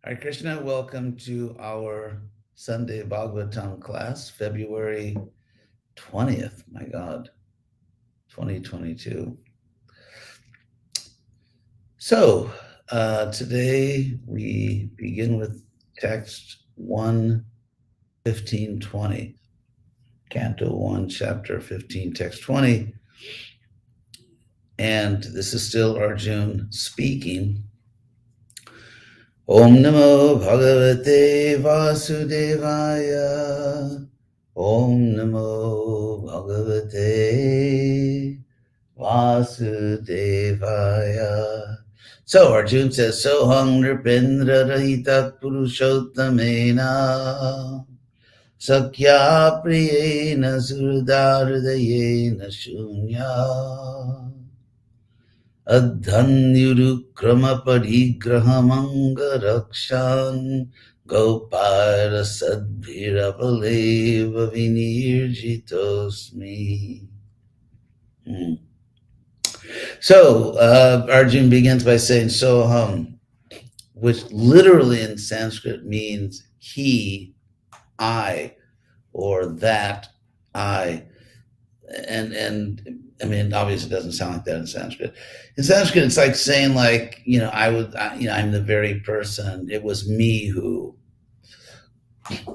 Hare Krishna, welcome to our Sunday Bhagavatam class, February 20th, my God, 2022. So, today we begin with text 1:15:20, Canto 1, Chapter 15, Text 20. And this is still Arjun speaking. Om Namo Bhagavate Vasudevaya. Om Namo Bhagavate Vasudevaya. So Arjun says, Soham Nripendra Rahita Purushottamena Sakya Priyena Surdardayena Shunya Adhanyurukrama Parigrahamanga Rakshan Gopara Sadbhiravaleva Vinirjitosmi. So Arjun begins by saying Soham, which literally in Sanskrit means he, I, or that I. And I mean, obviously it doesn't sound like that in Sanskrit. In Sanskrit, it's like saying I'm the very person, it was me who.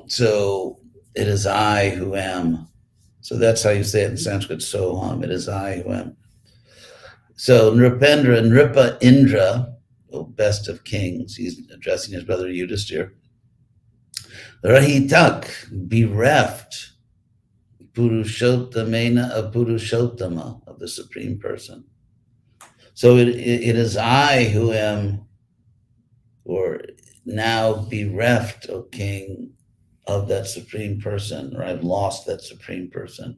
So it is I who am. So that's how you say it in Sanskrit, Soham, it is I who am. So Nripendra, Nripa Indra, best of kings, he's addressing his brother Yudhishthira. Rahitak, bereft, Purushottamena of Purushottama, of the Supreme Person. So it is I who am, or now bereft, O King, of that Supreme Person, or I've lost that Supreme Person.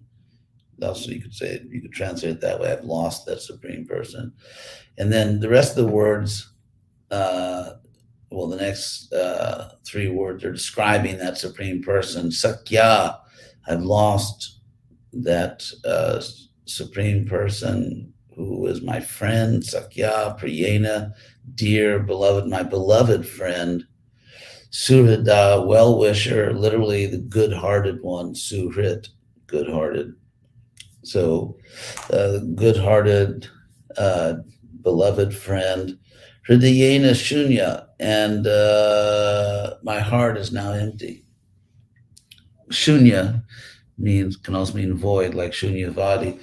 Also, you could say it, you could translate it that way, I've lost that Supreme Person. And then the rest of the words, the next three words are describing that Supreme Person. Sakya, I've lost that Supreme Person who is my friend, Sakya, Priyena, dear, beloved, my beloved friend, Suhrida, well-wisher, literally the good-hearted one, Suhrit, good-hearted. So, good-hearted, beloved friend, Hridayena Shunya, and my heart is now empty. Shunya can also mean void, like Shunyavadi,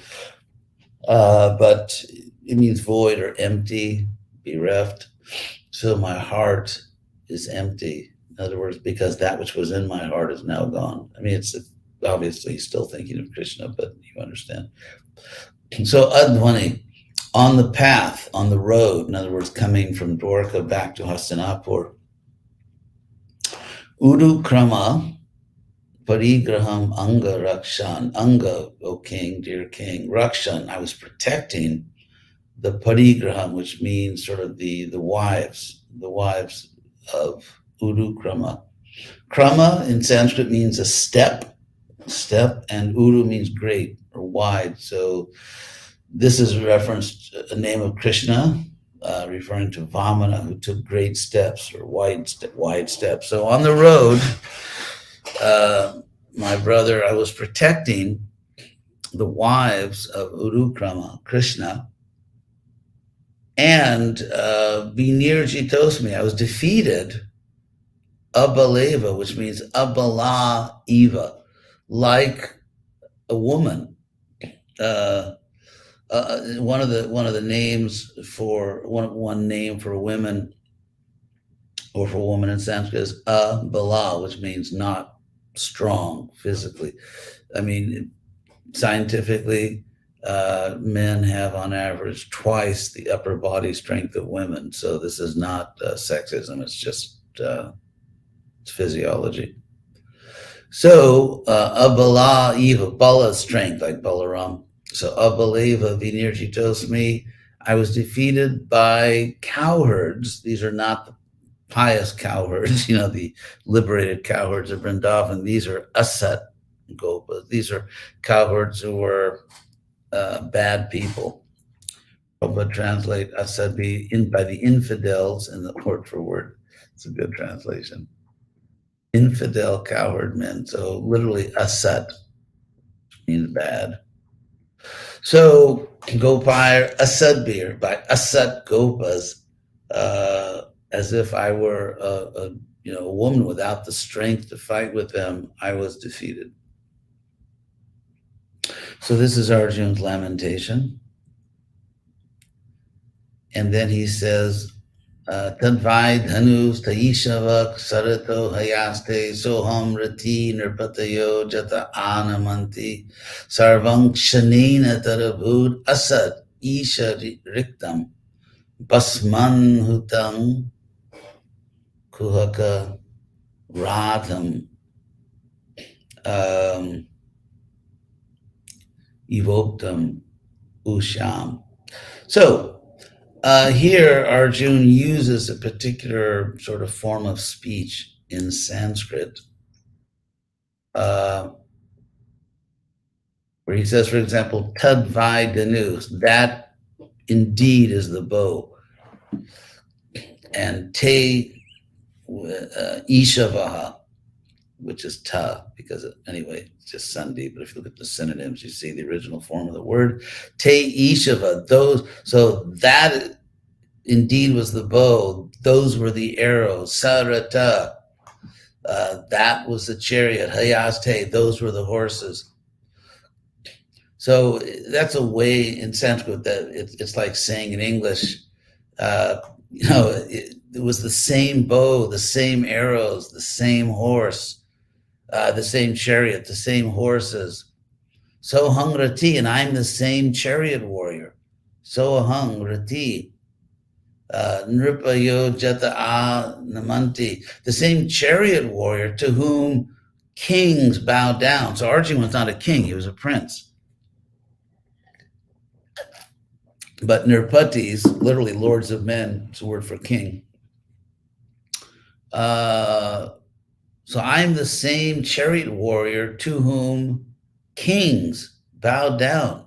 but it means void or empty, bereft. So my heart is empty. In other words, because that which was in my heart is now gone. I mean, it's obviously still thinking of Krishna, but you understand. So Advani, on the path, on the road, in other words, coming from Dwarka back to Hastinapur, Udukrama, Parigraham Anga Rakshan. Anga, O king, dear king. Rakshan, I was protecting the Parigraham, which means sort of the wives of Udukrama. Krama in Sanskrit means a step, and Uru means great or wide. So this is a reference to a name of Krishna, referring to Vamana, who took great steps or wide steps. So on the road, my brother, I was protecting the wives of Urukrama, Krishna, and Vinirjitosmi, I was defeated, Abaleva, which means Abala Eva, like a woman. One of the names for one name for women or for woman in Sanskrit is Abala, which means not strong physically. I mean, scientifically, men have on average twice the upper body strength of women. So this is not sexism, it's just it's physiology. So Abala Eva, Bala strength, like Balaram. So Abaleva Vinirjitosmi, I was defeated by cowherds. These are not the pious cowherds, the liberated cowherds of Vrindavan. These are Asat Gopas. These are cowherds who were bad people. Prabhupada translate Asat by the infidels in the word for word. It's a good translation. Infidel, cowherd men. So literally, asat means bad. So Gopir Asadbir by Asat Gopas, uh, as if I were a woman without the strength to fight with them, I was defeated. So this is Arjun's lamentation. And then he says, Tadvai dhanus taishavak sarato hayaste soham rati nirpatayo jata anamanti sarvang kshanena tarabhud asad isha riktam basman hutam kuhaka radham um, evoktam usham. So here, Arjun uses a particular sort of form of speech in Sanskrit, uh, where he says, for example, Tadvai Danus, that indeed is the bow, and Te Ishavaha, which is Ta, because anyway, it's just Sandhi, but if you look at the synonyms, you see the original form of the word. Te Ishava, those, so that indeed was the bow, those were the arrows, Sarata, that was the chariot, Hayaste, those were the horses. So that's a way in Sanskrit that it's like saying in English, it was the same bow, the same arrows, the same horse, the same chariot, the same horses. So hung rati, and I'm the same chariot warrior. So hung rati. Nripayo Jata Namanti, the same chariot warrior to whom kings bow down. So Arjun was not a king, he was a prince. But Nirpatis, literally lords of men, it's a word for king. So I'm the same chariot warrior to whom kings bow down.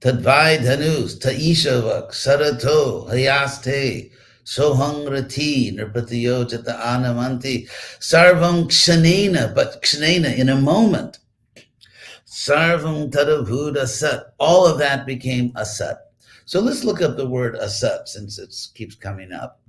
Tadvai dhanus, taishavak, sarato, hayaste, sohang rati, nirpatiyo jata anamanti, sarvam kshanena, but kshanena, in a moment. Sarvam tadabhud asat, all of that became asat. So let's look up the word asat since it keeps coming up.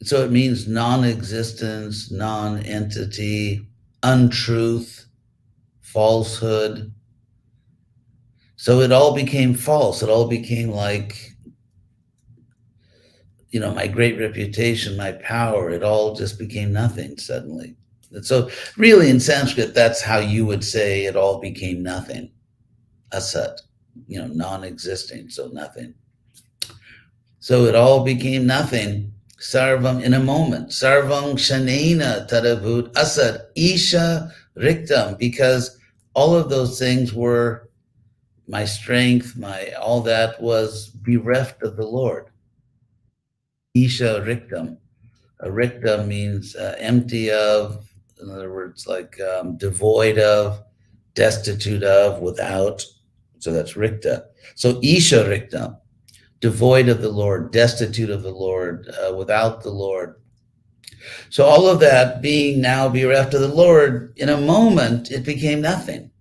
So it means non-existence, non-entity, untruth, falsehood. So it all became false. It all became like, my great reputation, my power, it all just became nothing suddenly. And so really in Sanskrit, that's how you would say it all became nothing. Asat, non-existing, so nothing. So it all became nothing. Sarvam in a moment. Sarvam shanena tadabhut asad isha riktam, because all of those things were my strength, all that was bereft of the Lord. Isha riktam. Rikta means empty of, in other words, like devoid of, destitute of, without. So that's rikta. So isha rikta, devoid of the Lord, destitute of the Lord, without the Lord. So all of that being now bereft of the Lord, in a moment, it became nothing.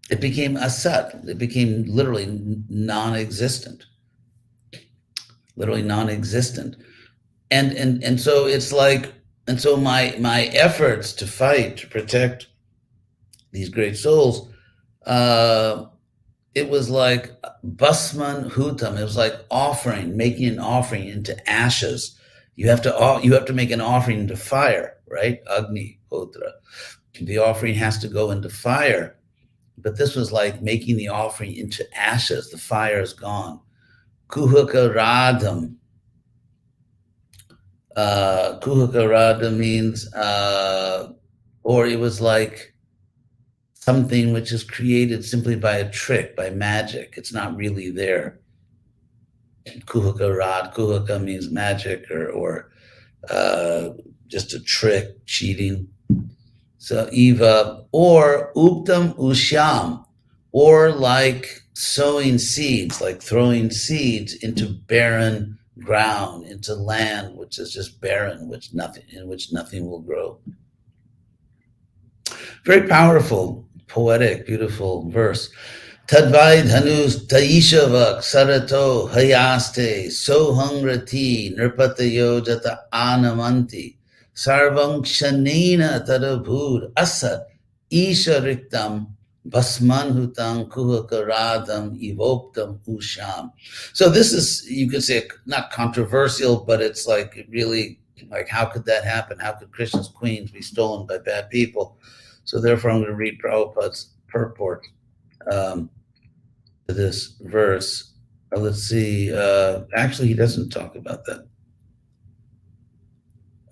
It became asat. It became literally non-existent. Literally non-existent. And so it's like, and so my efforts to fight, to protect these great souls, it was like basman hutam. It was like making an offering into ashes. You have to make an offering into fire, right? Agni hotra. The offering has to go into fire. But this was like making the offering into ashes. The fire is gone. Kuhaka radham. Kuhaka radha means, or it was like something which is created simply by a trick, by magic. It's not really there. Kuhaka means magic or just a trick, cheating. So Eva, or uptam usham, or like sowing seeds, like throwing seeds into barren ground, into land which is just barren, in which nothing will grow. Very powerful, poetic, beautiful verse. Tadvai dhanus taishava sarato hayaste sohangrati nirpatayo jata anamanti sarvam kshanena tadabhud asat isha riktam basmanhutam kuhakaradam evoktam usham. So this is, you could say, not controversial, but it's like really, like, how could that happen? How could Krishna's queens be stolen by bad people? So therefore I'm going to read Prabhupada's purport to this verse. Let's see. Actually, he doesn't talk about that,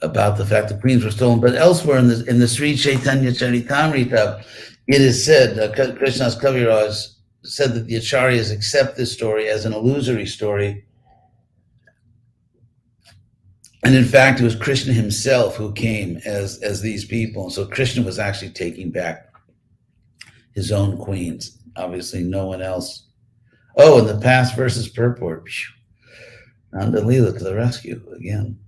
about the fact that queens were stolen. But elsewhere in the Sri Chaitanya Charitamrita, it is said, Krishna's Kaviraj said that the acharyas accept this story as an illusory story. And in fact, it was Krishna himself who came as these people. So Krishna was actually taking back his own queens. Obviously, no one else. Oh, and the past verses purport. Nanda Leela to the rescue again.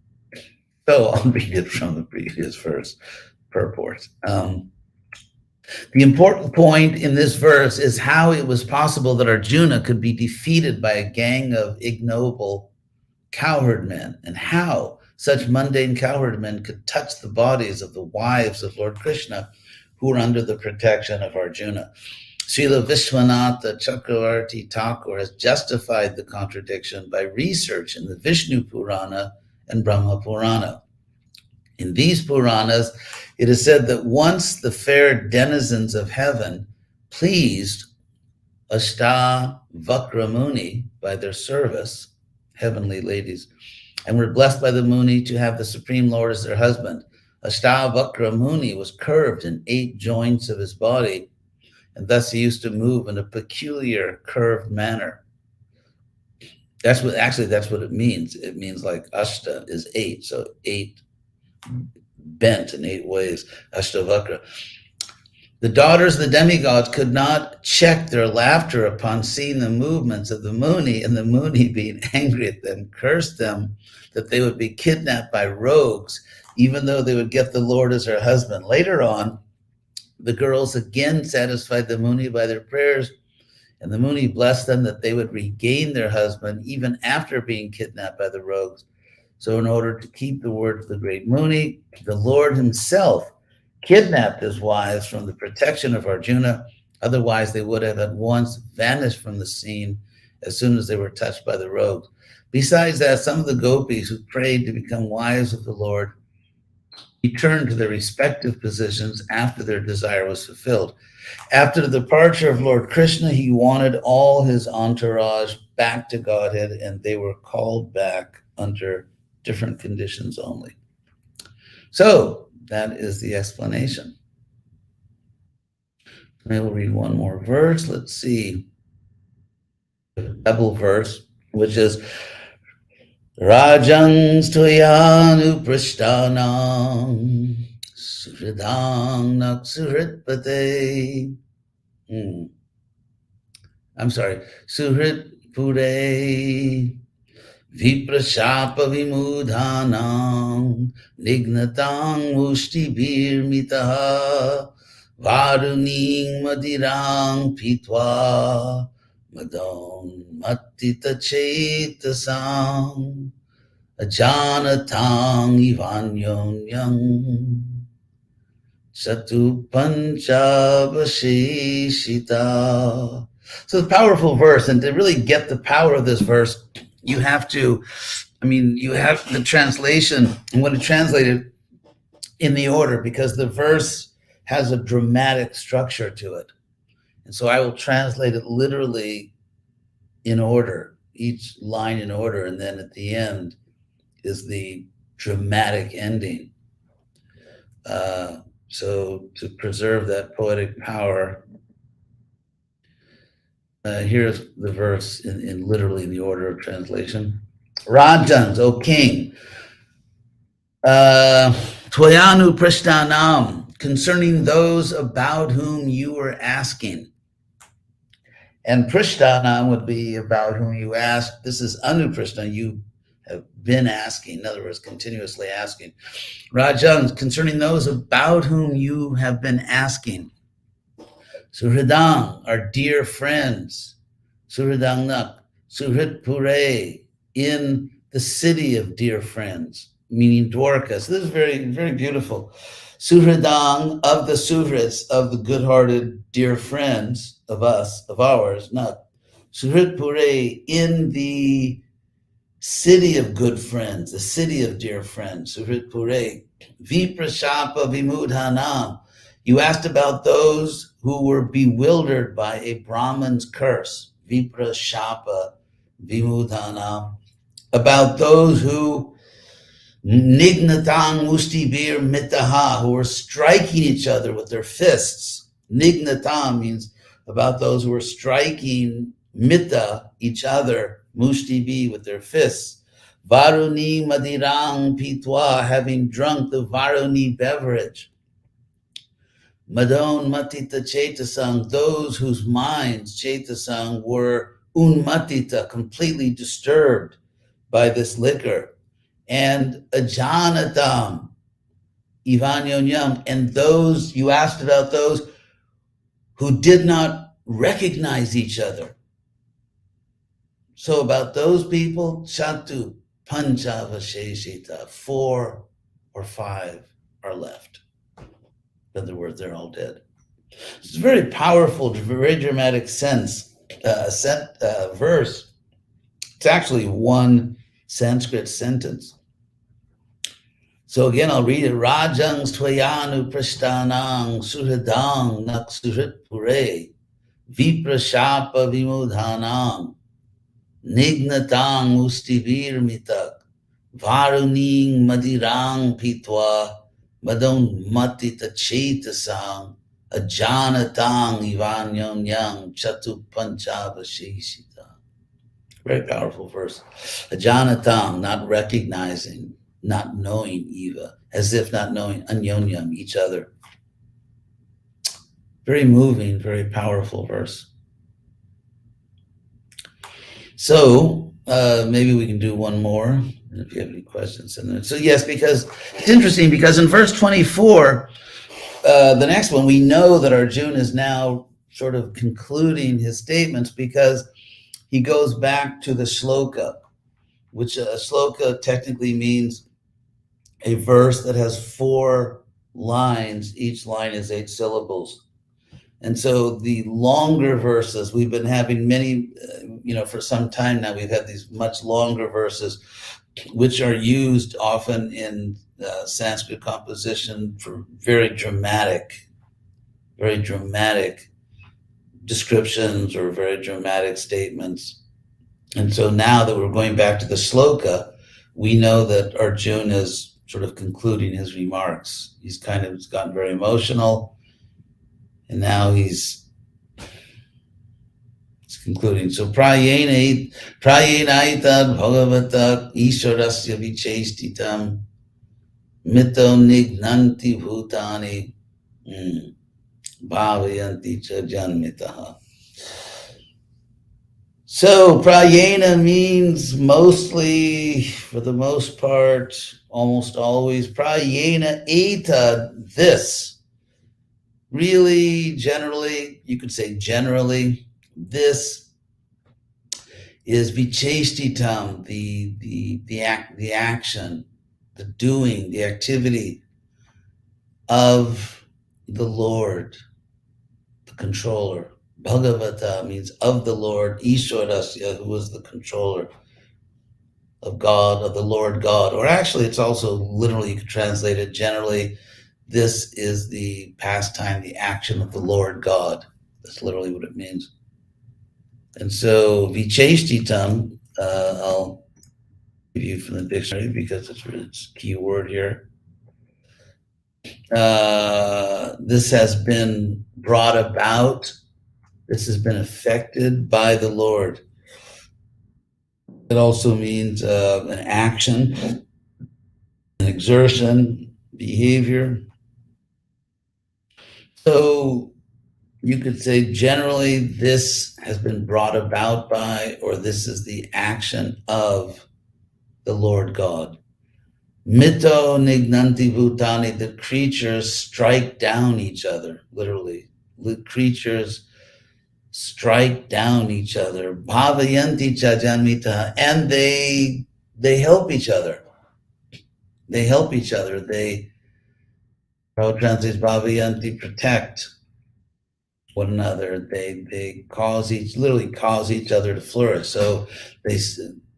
So I'll read it from the previous verse purport. The important point in this verse is how it was possible that Arjuna could be defeated by a gang of ignoble cowherd men, and how such mundane cowherd men could touch the bodies of the wives of Lord Krishna who were under the protection of Arjuna. Srila Vishwanatha Chakravarti Thakur has justified the contradiction by research in the Vishnu Purana and Brahma Purana. In these Puranas, it is said that once the fair denizens of heaven pleased Ashtavakra Muni by their service, heavenly ladies, and were blessed by the Muni to have the Supreme Lord as their husband. Ashtavakra Muni was curved in 8 joints of his body, and thus he used to move in a peculiar curved manner. That's what it means. It means like Ashta is 8, so 8 bent in 8 ways, Ashtavakra. The daughters of the demigods could not check their laughter upon seeing the movements of the Muni, and the Muni, being angry at them, cursed them that they would be kidnapped by rogues, even though they would get the Lord as their husband. Later on, the girls again satisfied the Muni by their prayers, and the Muni blessed them that they would regain their husband even after being kidnapped by the rogues. So in order to keep the word of the great Muni, the Lord himself kidnapped his wives from the protection of Arjuna. Otherwise, they would have at once vanished from the scene as soon as they were touched by the rogues. Besides that, some of the gopis who prayed to become wives of the Lord returned to their respective positions after their desire was fulfilled. After the departure of Lord Krishna, he wanted all his entourage back to Godhead, and they were called back under different conditions only. So that is the explanation. I will read one more verse. Let's see. The double verse, which is Rajang Stoyanu Prashtanam Suhridang Naksuhritpate. I'm sorry, Suhrit Pure Viprashapa Vimudhanam Nignatang Mushti Mitaha Varuning Madirang Pitwa Madon Matita Chetasam Ajanatang Ivanyonyang Satu Panchavashishita. So the powerful verse, and to really get the power of this verse, you have the translation. I'm going to translate it in the order because the verse has a dramatic structure to it. And so I will translate it literally in order, each line in order, and then at the end is the dramatic ending. So to preserve that poetic power, here's the verse in literally in the order of translation. Rajans, O king, Tvayanu prishtanam, concerning those about whom you were asking. And prishtanam would be about whom you asked. This is anuprishna, you have been asking. In other words, continuously asking. Rajan, concerning those about whom you have been asking. Suhridang, our dear friends. Suhridangnak, Suhrid Pure, in the city of dear friends, meaning Dwarkas. This is very, very beautiful. Suhridang, of the Suhrids, of the good-hearted dear friends of us, of ours, not Suhrid Pure, in the city of good friends, the city of dear friends, Suhrid Pure, Viprashapa Vimudhanam. You asked about those who were bewildered by a Brahman's curse, Viprashapa Vimudhanam, about those who Nignatang Mustibir Mitaha, who were striking each other with their fists. Nignatam means about those who were striking mita, each other, mushtibi, with their fists. Varuni Madirang Pitwa, having drunk the Varuni beverage. Madon Matita Chetasang, those whose minds, Chetasang, were unmatita, completely disturbed by this liquor. And Ajanatam, Ivanyonyam, and those, you asked about those who did not recognize each other. So about those people, Chatu Panchavasheshita, 4 or 5 are left. In other words, they're all dead. It's a very powerful, very dramatic verse. It's actually one Sanskrit sentence. So again, I'll read it. Rajang Tvayanu Prashtanang Suhridang Nak Suhrit Pure Viprashapa Vimudhanam Nignatang Mustivir Mitak Varuning Madirang Pitwa Madon Matita Chetasang Ajanatang Ivanyam Yang Chatu Panchavashishita. Very powerful verse. Ajanatang, not recognizing, not knowing Eva, as if not knowing Anyonyam, each other. Very moving, very powerful verse. So maybe we can do one more if you have any questions. So yes, because it's interesting, because in verse 24, the next one, we know that Arjuna is now sort of concluding his statements, because he goes back to the shloka, which a shloka technically means a verse that has 4 lines. Each line is 8 syllables. And so the longer verses, we've been having many, for some time now, we've had these much longer verses, which are used often in Sanskrit composition for very dramatic descriptions or very dramatic statements. And so now that we're going back to the shloka, we know that Arjuna is sort of concluding his remarks. He's gotten very emotional, and now he's concluding. So prayena itad bhagavata ishwarasya vichestitam mito nignanti bhutani bhavayanti cha janmitaha. So prayena means mostly, for the most part, almost always, prayena eta, this. Really, generally, you could say generally, this is vichestitam, the action, the doing, the activity of the Lord, the controller. Bhagavata means of the Lord, Ishwarasya, who is the controller of God, of the Lord God. Or actually, it's also literally, you could translate it generally, this is the pastime, the action of the Lord God. That's literally what it means. And so, vichestitam, I'll give you from the dictionary because it's a key word here. This has been brought about. This has been affected by the Lord. It also means an action, an exertion, behavior. So you could say generally this has been brought about by, or this is the action of the Lord God. Mito nignanti bhutani, the creatures strike down each other, literally. The creatures strike down each other. Bhavayanti chajanmita, and they help each other. They help each other. They, Prabhupada translates bhavayanti, protect one another. They cause each, literally cause each other to flourish. So they,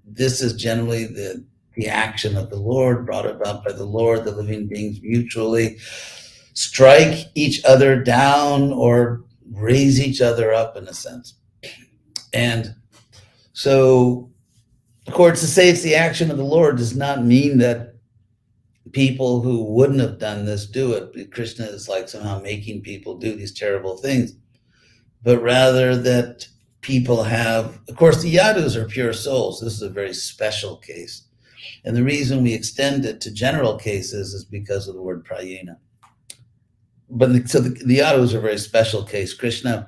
this is generally the action of the Lord, brought about by the Lord. The living beings mutually strike each other down or raise each other up, in a sense. And so, of course, to say it's the action of the Lord does not mean that people who wouldn't have done this do it. Krishna is like somehow making people do these terrible things, but rather that people have, of course, the Yadus are pure souls. This is a very special case. And the reason we extend it to general cases is because of the word prayena. But so the Yadus are a very special case. Krishna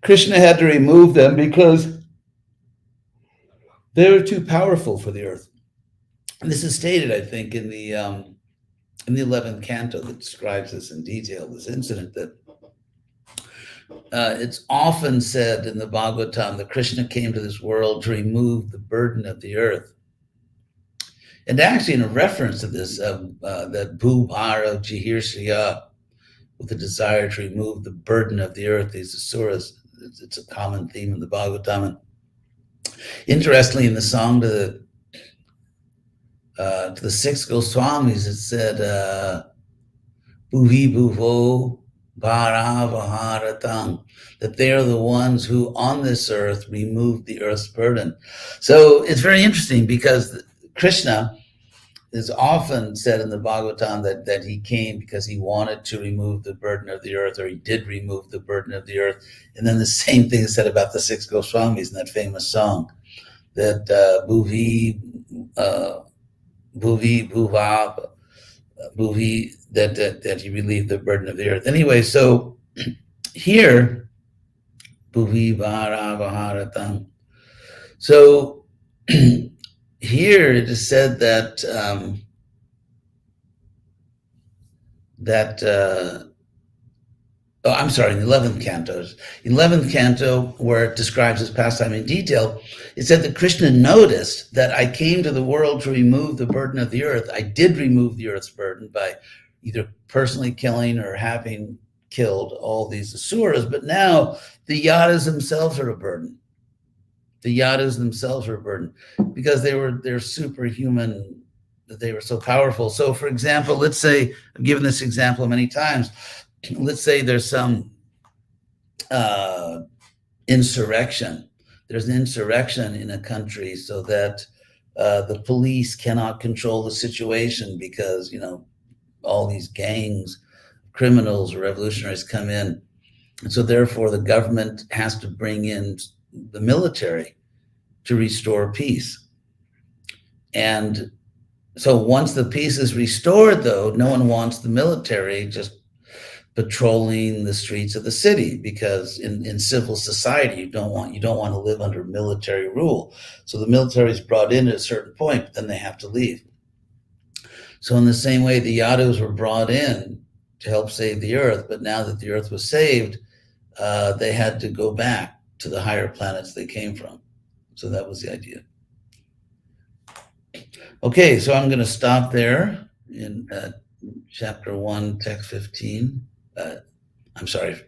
had to remove them because they were too powerful for the earth. And this is stated, I think, in the 11th canto that describes this in detail, this incident, that it's often said in the Bhagavatam that Krishna came to this world to remove the burden of the earth. And actually, in a reference to this, that Bhubhara Jihirshya, with the desire to remove the burden of the earth, these asuras, it's a common theme in the Bhagavatam. And interestingly, in the song to the six Goswamis, it said, Bhuvi Bhuvo Bharavaharatam, that they are the ones who on this earth remove the earth's burden. So it's very interesting because Krishna is often said in the Bhagavatam that he came because he wanted to remove the burden of the earth, or he did remove the burden of the earth. And then the same thing is said about the six Goswamis in that famous song, that Bhuvi Bhuva Bhuvi, that he relieved the burden of the earth. Anyway, so here, Bhuvi Bharavaharatam. So here it is said that I'm sorry, in the 11th canto, where it describes his pastime in detail, it said that Krishna noticed that I came to the world to remove the burden of the earth. I did remove the earth's burden by either personally killing or having killed all these asuras, but now the Yadas themselves are a burden. The Yadas themselves are a burden because they're superhuman, that they were so powerful. So, for example, let's say, I've given this example many times, let's say there's some insurrection. There's an insurrection in a country so that the police cannot control the situation because, all these gangs, criminals or revolutionaries come in. And so therefore the government has to bring in the military to restore peace. And so once the peace is restored, though, no one wants the military just patrolling the streets of the city, because in civil society you don't want to live under military rule. So the military is brought in at a certain point, but then they have to leave. So in the same way, the Yadus were brought in to help save the earth, but now that the earth was saved, they had to go back to the higher planets they came from. So that was the idea. Okay, so I'm going to stop there in chapter 1, text 15. I'm sorry,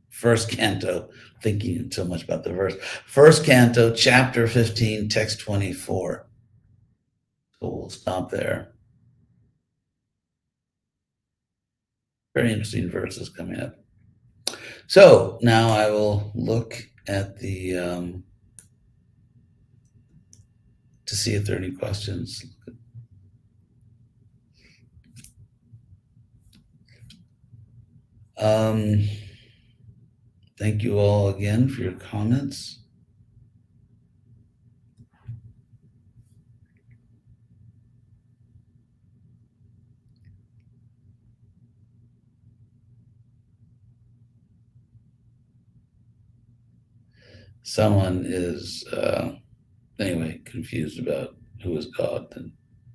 first canto, thinking so much about the verse. First canto, chapter 15, text 24. So we'll stop there. Very interesting verses coming up. So now I will look at the, to see if there are any questions. Thank you all again for your comments. someone is anyway confused about who is God, then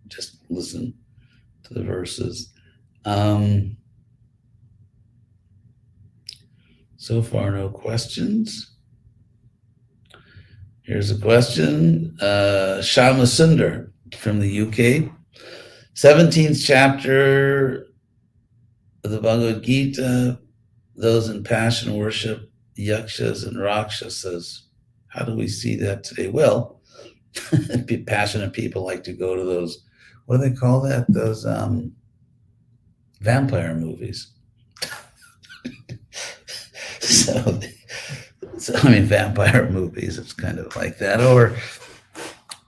just listen to the verses. So far, no questions. Here's a question. Shama Sundar from the UK. 17th chapter of the Bhagavad Gita, those in passion worship yakshas and rakshasas. How do we see that today? Well, passionate people like to go to those, what do they call that? Those vampire movies. so, I mean, vampire movies, it's kind of like that.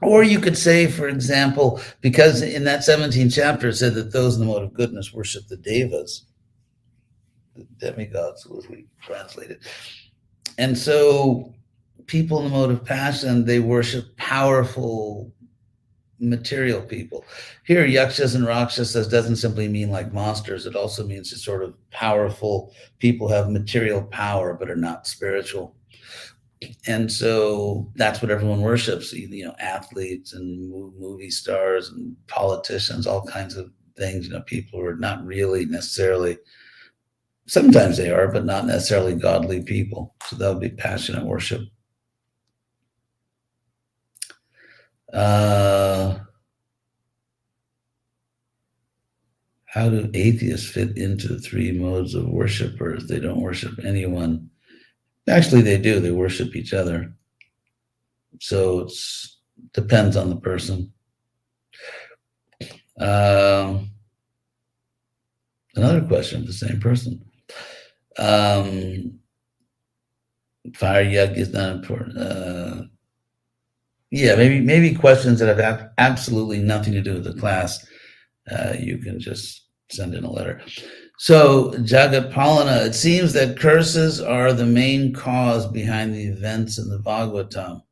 Or you could say, for example, because in that 17th chapter it said that those in the mode of goodness worship the devas, the demigods, as we translate it. And so people in the mode of passion, they worship powerful material people. Here, yakshas and rakshasas doesn't simply mean like monsters. It also means it's sort of powerful people have material power but are not spiritual. And so that's what everyone worships, athletes and movie stars and politicians, all kinds of things, people who are not really necessarily, sometimes they are, but not necessarily godly people. So that would be passionate worship. How do atheists fit into the three modes of worshipers? They don't worship anyone. Actually, they do. They worship each other. So it depends on the person. Another question of the same person. Fire yug is not important. Yeah, maybe questions that have absolutely nothing to do with the class. You can just send in a letter. So, Jagat Palana, it seems that curses are the main cause behind the events in the Bhagavatam.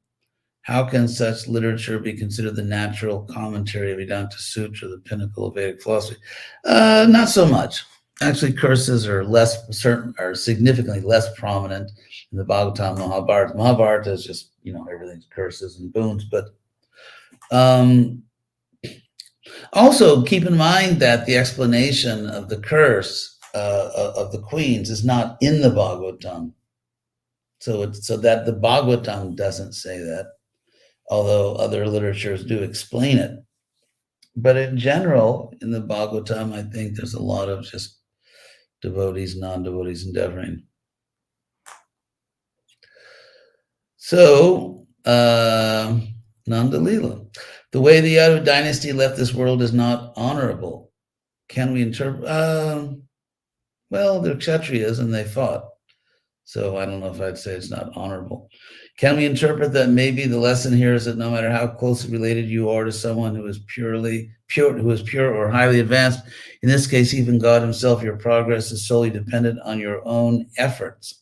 How can such literature be considered the natural commentary of Vedanta Sutra, the pinnacle of Vedic philosophy? Not so much. Actually, curses are significantly less prominent in the Bhagavatam, Mahabharata. Mahabharata is just, everything's curses and boons. But also keep in mind that the explanation of the curse of the queens is not in the Bhagavatam. So that the Bhagavatam doesn't say that, although other literatures do explain it. But in general, in the Bhagavatam, I think there's a lot of just devotees, non-devotees endeavoring. So, Nandalila, the way the Yadu dynasty left this world is not honorable. Can we interpret? Well, they're Kshatriyas and they fought. So I don't know if I'd say it's not honorable. Can we interpret that maybe the lesson here is that no matter how closely related you are to someone who is pure or highly advanced, in this case, even God himself, your progress is solely dependent on your own efforts?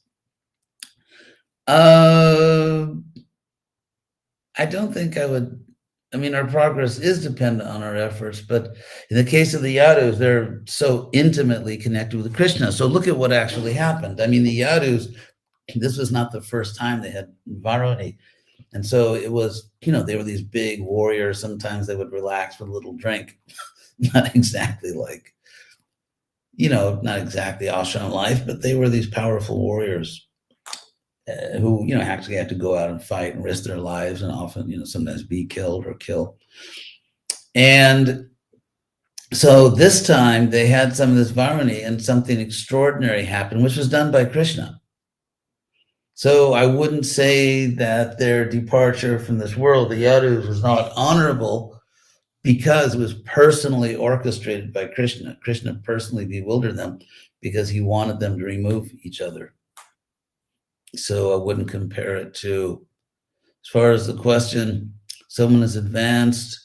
I don't think I would. I mean, our progress is dependent on our efforts, but in the case of the Yadus, they're so intimately connected with Krishna. So look at what actually happened. I mean, the Yadus, this was not the first time they had Varuni. And so it was, they were these big warriors. Sometimes they would relax with a little drink. Not exactly like, not exactly ashram life, but they were these powerful warriors who, actually had to go out and fight and risk their lives and often, sometimes be killed or kill. And so this time they had some of this Varuni and something extraordinary happened, which was done by Krishna. So I wouldn't say that their departure from this world, the Yadus, was not honorable because it was personally orchestrated by Krishna. Krishna personally bewildered them because he wanted them to remove each other. So I wouldn't compare it to, as far as the question, someone is advanced.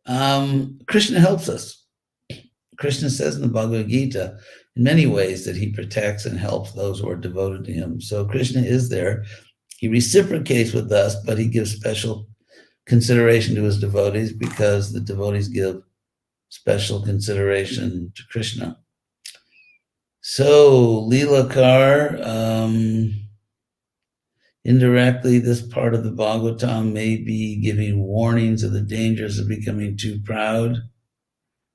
Krishna helps us. Krishna says in the Bhagavad Gita, in many ways, that he protects and helps those who are devoted to him. So Krishna is there. He reciprocates with us, but he gives special consideration to his devotees because the devotees give special consideration to Krishna. So Leelakar, Indirectly, this part of the Bhagavatam may be giving warnings of the dangers of becoming too proud.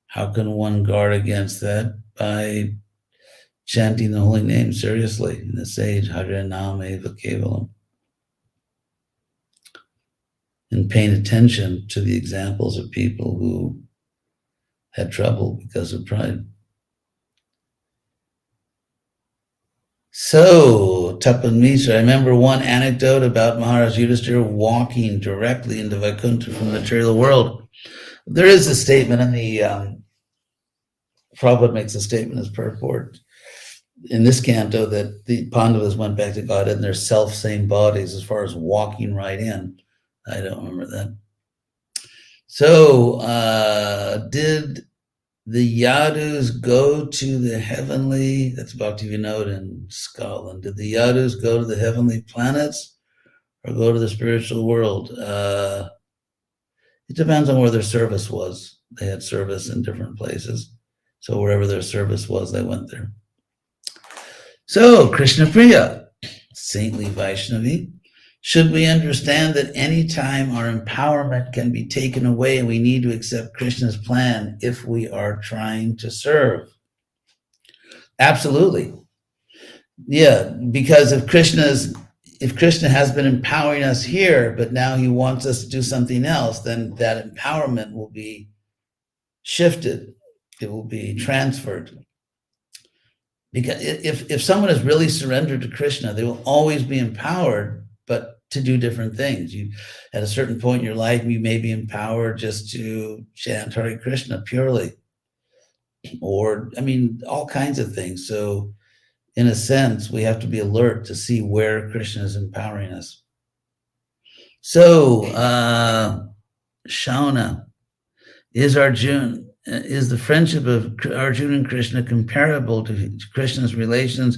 How can one guard against that? By chanting the holy name seriously in the sage, Hare Nama Eva Kevalam, and paying attention to the examples of people who had trouble because of pride. So, Tapan Mishra, I remember one anecdote about Maharaj Yudhishthira walking directly into Vaikuntha from the material world. There is a statement in the, Prabhupada makes a statement as purport in this canto that the Pandavas went back to Godhead in their self-same bodies as far as walking right in. I don't remember that. So, did the Yadus go to the heavenly, that's Bhakti Vinod in Scotland, did the Yadus go to the heavenly planets or go to the spiritual world? It depends on where their service was. They had service in different places. So wherever their service was, they went there. So, Krishna Priya, saintly Vaishnavi, should we understand that any time our empowerment can be taken away, we need to accept Krishna's plan if we are trying to serve? Absolutely. Yeah, because if Krishna has been empowering us here, but now he wants us to do something else, then that empowerment will be shifted. It will be transferred. Because if someone is really surrendered to Krishna, they will always be empowered, but to do different things. You, at a certain point in your life, you may be empowered just to chant Hare Krishna purely, or, I mean, all kinds of things. So in a sense, we have to be alert to see where Krishna is empowering us. So, Shauna, is the friendship of Arjun and Krishna comparable to Krishna's relations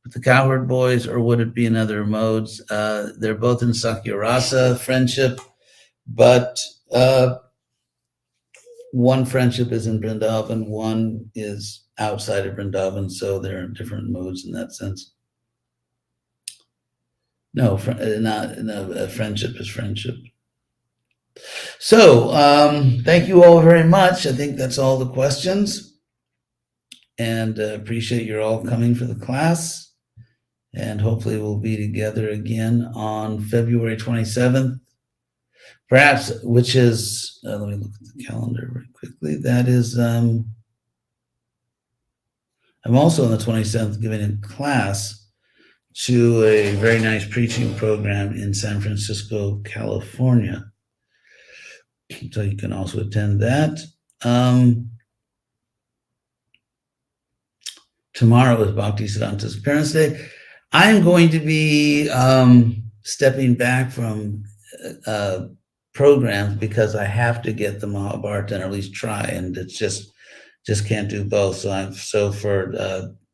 with the cowherd boys, or would it be in other modes? They're both in Sakyarasa friendship, but one friendship is in Vrindavan, one is outside of Vrindavan, so they're in different modes in that sense. No, friendship is friendship. So, thank you all very much. I think that's all the questions. And appreciate you all coming for the class. And hopefully we'll be together again on February 27th. Perhaps, which is, let me look at the calendar very quickly. That is, I'm also on the 27th giving a class to a very nice preaching program in San Francisco, California. So you can also attend that. Tomorrow is Bhaktisiddhanta's Parents' Day. I'm going to be stepping back from programs because I have to get the Mahabharata and at least try, and it's just can't do both. So for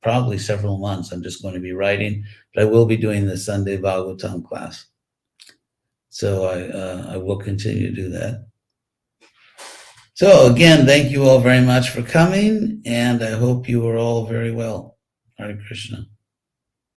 probably several months, I'm just going to be writing, but I will be doing the Sunday Bhagavatam class. So I will continue to do that. So again, thank you all very much for coming, and I hope you are all very well. Hare Krishna.